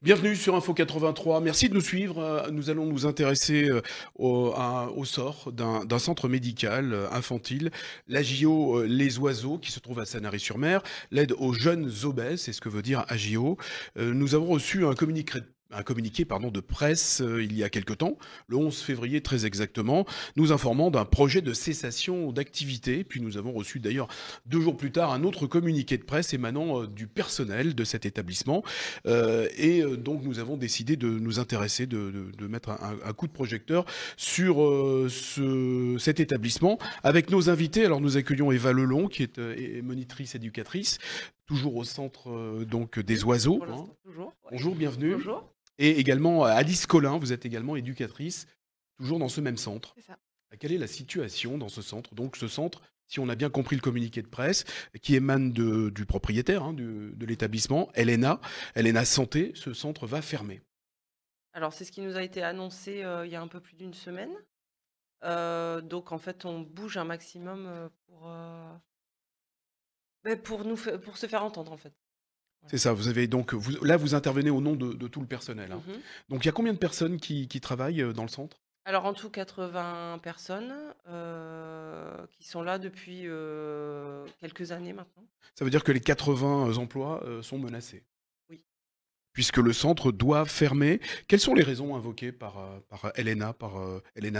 Bienvenue sur Info 83. Merci de nous suivre. Nous allons nous intéresser au sort d'un centre médical infantile, l'AGIO Les Oiseaux, qui se trouve à Sanary-sur-Mer, l'aide aux jeunes obèses, c'est ce que veut dire AGIO. Nous avons reçu un communiqué de presse il y a quelque temps, le 11 février très exactement, nous informant d'un projet de cessation d'activité. Puis nous avons reçu d'ailleurs 2 jours plus tard un autre communiqué de presse émanant du personnel de cet établissement. Donc nous avons décidé de nous intéresser, de mettre un coup de projecteur sur cet établissement avec nos invités. Alors nous accueillons Eva Lelon qui est monitrice éducatrice, toujours au centre donc des Oui, oiseaux, pour hein. l'instant, toujours, ouais. Bonjour, bienvenue. Bonjour, Et également Alice Collin, vous êtes également éducatrice, toujours dans ce même centre. c'est ça. Quelle est la situation dans ce centre? Donc ce centre, si on a bien compris le communiqué de presse, qui émane du propriétaire de l'établissement, Elena Santé, ce centre va fermer. Alors, c'est ce qui nous a été annoncé, il y a un peu plus d'une semaine. Donc en fait, on bouge un maximum, pour se faire entendre, en fait. Voilà. C'est ça, vous avez donc, là vous intervenez au nom de tout le personnel, hein. Mmh. Donc il y a combien de personnes qui travaillent dans le centre? Alors en tout 80 personnes, qui sont là depuis, quelques années maintenant. Ça veut dire que les 80 emplois sont menacés, Oui. puisque le centre doit fermer. Quelles sont les raisons invoquées par Elena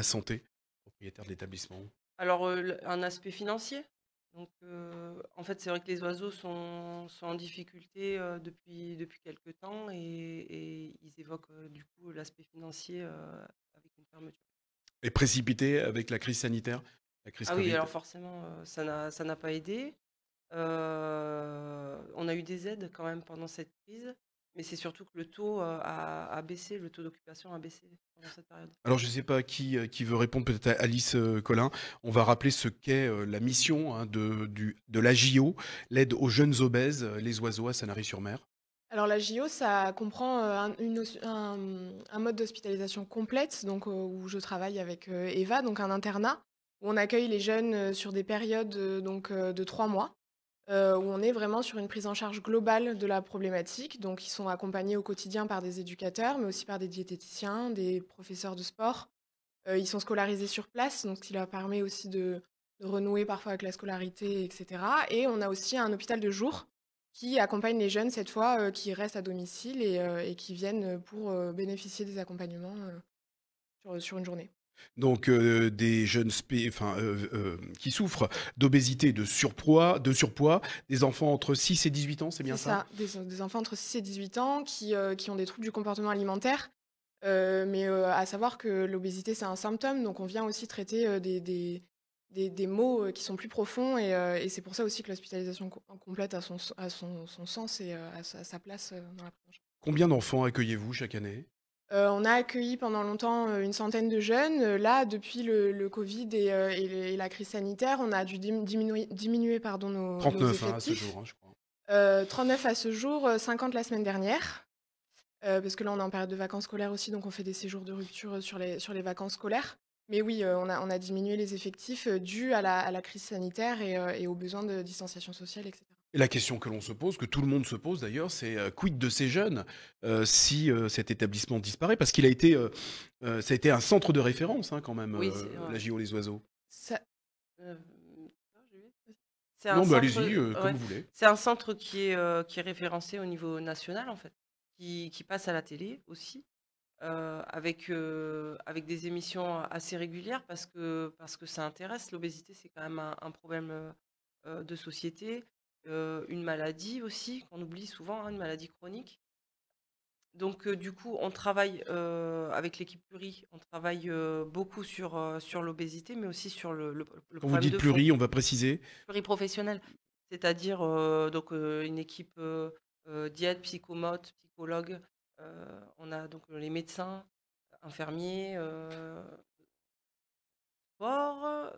Santé, propriétaire de l'établissement? Alors, un aspect financier. Donc, en fait, c'est vrai que les oiseaux sont en difficulté, depuis quelque temps et ils évoquent, du coup, l'aspect financier, avec une fermeture. Et précipité avec la crise sanitaire, la crise Ah oui, Covid? alors forcément, ça n'a pas aidé. On a eu des aides quand même pendant cette crise, mais c'est surtout que le taux, a baissé, le taux d'occupation a baissé pendant cette période. Alors je ne sais pas qui veut répondre, peut-être à Alice Collin. On va rappeler ce qu'est la mission de l'AJO, l'aide aux jeunes obèses, les oiseaux à Sanary-sur-Mer. Alors la JO, ça comprend un mode d'hospitalisation complète, donc où je travaille avec Eva, donc un internat, où on accueille les jeunes sur des périodes de 3 mois, où on est vraiment sur une prise en charge globale de la problématique. Donc ils sont accompagnés au quotidien par des éducateurs, mais aussi par des diététiciens, des professeurs de sport. Ils sont scolarisés sur place, donc ce qui leur permet aussi de renouer parfois avec la scolarité, etc. Et on a aussi un hôpital de jour qui accompagne les jeunes, cette fois, qui restent à domicile et qui viennent pour bénéficier des accompagnements sur une journée. Donc des jeunes qui souffrent d'obésité, de surpoids, des enfants entre 6 et 18 ans, c'est bien C'est ça? ça, des enfants entre 6 et 18 ans qui ont des troubles du comportement alimentaire. Mais à savoir que l'obésité, c'est un symptôme, donc on vient aussi traiter des maux qui sont plus profonds. Et c'est pour ça aussi que l'hospitalisation complète a son sens et sa place dans la prise en charge. Combien d'enfants accueillez-vous chaque année? On a accueilli pendant longtemps une centaine de jeunes. Là, depuis le Covid et la crise sanitaire, on a dû diminuer pardon, nos 39 hein, à ce effectifs. jour, hein, je crois. 39 à ce jour, 50 la semaine dernière. Parce que là, on est en période de vacances scolaires aussi, donc on fait des séjours de rupture sur les vacances scolaires. Mais oui, on a diminué les effectifs dus à la crise sanitaire et aux besoins de distanciation sociale, etc. Et la question que l'on se pose, que tout le monde se pose d'ailleurs, c'est quid de ces jeunes si cet établissement disparaît? Parce ça a été un centre de référence hein, quand même, Oui, c'est ouais. la JO Les Oiseaux. Ça, Heu, c'est un Non, bah centre, allez-y, comme ouais, vous voulez. c'est un centre qui est référencé au niveau national, en fait, qui passe à la télé aussi. Avec des émissions assez régulières parce que ça intéresse. L'obésité, c'est quand même un problème, de société, une maladie aussi qu'on oublie souvent, hein, une maladie chronique. Donc du coup, on travaille, avec l'équipe Pluri, on travaille, beaucoup sur l'obésité, mais aussi sur le Quand vous problème dites de fond, pluri, on va préciser. pluriprofessionnel. C'est-à-dire, donc une équipe, diète, psychomote, psychologue, on a donc les médecins, infirmiers, sport,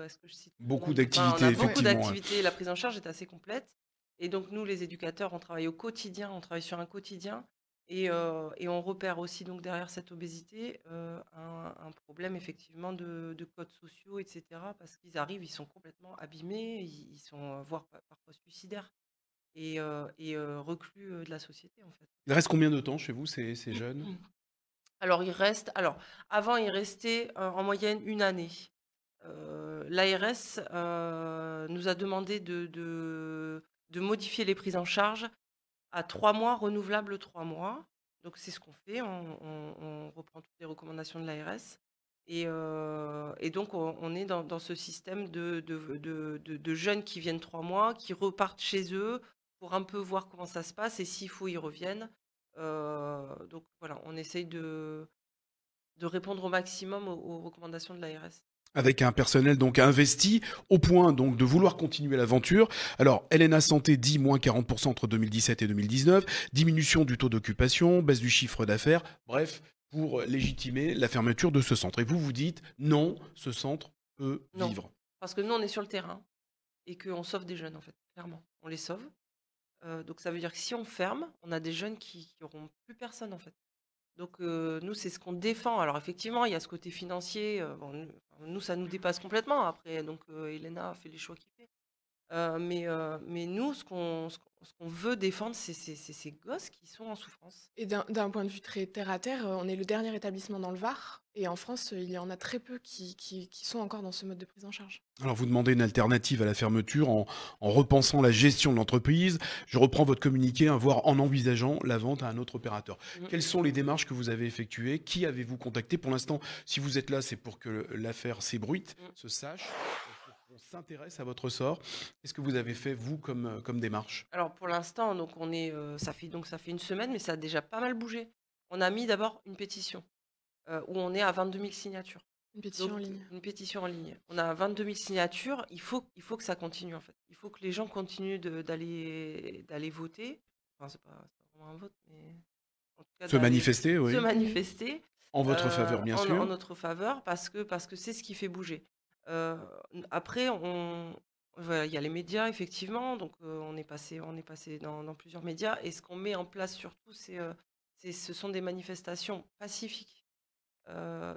est-ce que je cite le Beaucoup nom de enfin, on a d'activités, beaucoup ouais. effectivement, ouais. d'activités, la prise en charge est assez complète et donc nous, les éducateurs, on travaille au quotidien, on travaille sur un quotidien et on repère aussi donc derrière cette obésité, un problème effectivement de codes sociaux et cetera parce qu'ils arrivent, ils sont complètement abîmés, ils sont, voire parfois suicidaires. et reclus de la société, en fait. Il reste combien de temps chez vous, ces jeunes? Alors, avant, il restait en moyenne une année. L'ARS nous a demandé de modifier les prises en charge à 3 mois, renouvelables 3 mois. Donc, c'est ce qu'on fait. On reprend toutes les recommandations de l'ARS. Et donc, on est dans ce système de jeunes qui viennent 3 mois, qui repartent chez eux pour un peu voir comment ça se passe et s'il faut, ils reviennent. Donc, voilà, on essaye de répondre au maximum aux recommandations de l'ARS. Avec un personnel donc investi au point donc de vouloir continuer l'aventure. Alors, Helena Santé dit moins 40% entre 2017 et 2019, diminution du taux d'occupation, baisse du chiffre d'affaires, bref, pour légitimer la fermeture de ce centre. Et vous vous dites non, ce centre peut Non, vivre. parce que nous, on est sur le terrain et qu'on sauve des jeunes, en fait, clairement. On les sauve. Donc, ça veut dire que si on ferme, on a des jeunes qui n'auront plus personne, en fait. Donc, nous, c'est ce qu'on défend. Alors, effectivement, il y a ce côté financier. Bon, nous, ça nous dépasse complètement. Après, donc, Elena a fait les choix qu'il fait. Mais nous, ce qu'on veut défendre, c'est ces gosses qui sont en souffrance. Et d'un point de vue très terre à terre, on est le dernier établissement dans le Var. Et en France, il y en a très peu qui sont encore dans ce mode de prise en charge. Alors, vous demandez une alternative à la fermeture en repensant la gestion de l'entreprise. Je reprends votre communiqué, voire en envisageant la vente à un autre opérateur. Mm. Quelles sont les démarches que vous avez effectuées? Qui avez-vous contacté? Pour l'instant, si vous êtes là, c'est pour que l'affaire s'ébruite, Mm. se sache, pour qu'on s'intéresse à votre sort. Qu'est-ce que vous avez fait, vous, comme démarche? Alors, pour l'instant, donc, ça fait une semaine, mais ça a déjà pas mal bougé. On a mis d'abord une pétition où on est à 22 000 signatures. Une pétition Donc, en ligne. une pétition en ligne. On a 22 000 signatures. Il faut que ça continue, en fait. Il faut que les gens continuent d'aller voter. Enfin, c'est pas vraiment un vote, mais en tout cas Se d'aller manifester, se oui. manifester En votre faveur, bien en sûr. notre faveur parce que c'est ce qui fait bouger. Euh, Après, voilà, il y a les médias, effectivement. Donc, on est passé dans plusieurs médias. Et ce qu'on met en place surtout, ce sont des manifestations pacifiques.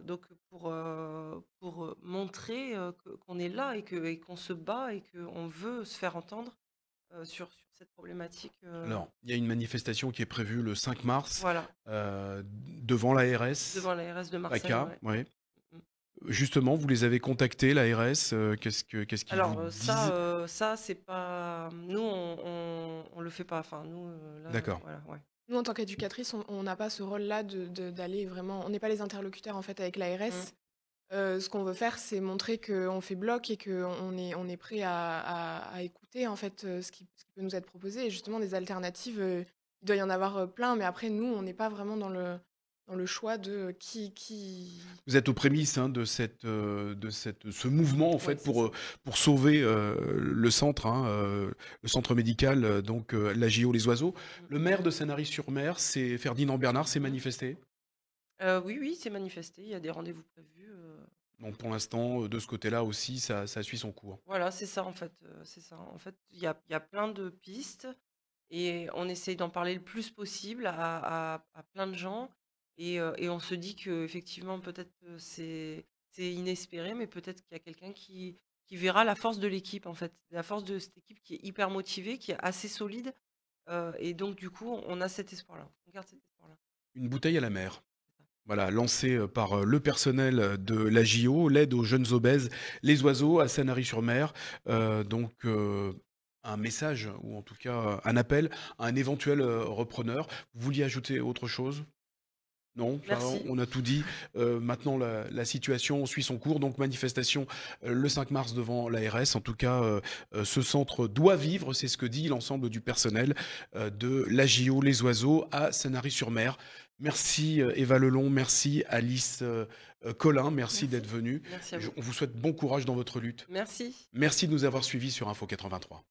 Donc pour montrer qu'on est là et qu'on se bat et qu'on veut se faire entendre sur cette problématique. Alors, il y a une manifestation qui est prévue le 5 mars Voilà, devant l'ARS, devant la RS de Marseille. PACA, Ouais. ouais. Mm. Justement, vous les avez contactés, l'ARS, qu'est-ce qu'ils vous Alors disent? ça c'est pas nous on le fait pas. Enfin nous là D'accord. voilà ouais. Nous, en tant qu'éducatrice, on n'a pas ce rôle-là d'aller vraiment. On n'est pas les interlocuteurs en fait avec l'ARS. Mm. Ce qu'on veut faire, c'est montrer qu'on fait bloc et qu'on est prêt à écouter en fait ce qui peut nous être proposé. Et justement, des alternatives, il doit y en avoir plein, mais après, nous, on n'est pas vraiment dans le choix de qui. Vous êtes aux prémices ce mouvement en Ouais, fait c'est ça. pour sauver le centre, le centre médical, donc la JO Les Oiseaux. Mm. Le maire de Sanary-sur-Mer, c'est Ferdinand Bernard, s'est Mm. manifesté. Oui, c'est manifesté. Il y a des rendez-vous prévus. Donc pour l'instant, de ce côté-là aussi, ça suit son cours. Voilà, c'est ça en fait. C'est ça. En fait, il y a plein de pistes et on essaye d'en parler le plus possible à plein de gens. Et on se dit que effectivement peut-être c'est inespéré, mais peut-être qu'il y a quelqu'un qui verra la force de l'équipe en fait, la force de cette équipe qui est hyper motivée, qui est assez solide. Et donc du coup, on a cet espoir-là. On garde cet espoir-là. Une bouteille à la mer. C'est ça. Voilà, lancé par le personnel de la JO, l'aide aux jeunes obèses, les oiseaux à Sanary-sur-Mer. Un message, ou en tout cas un appel à un éventuel repreneur. Vous vouliez ajouter autre chose? Non, ça, Merci. on a tout dit. Maintenant, la situation suit son cours. Donc, manifestation le 5 mars devant l'ARS. En tout cas, ce centre doit vivre, c'est ce que dit l'ensemble du personnel de l'AJO Les Oiseaux à Sanary-sur-Mer. Merci Eva Lelon, merci Alice Collin, merci d'être Merci. venue. Merci à vous. On vous souhaite bon courage dans votre lutte. Merci. Merci de nous avoir suivis sur Info 83.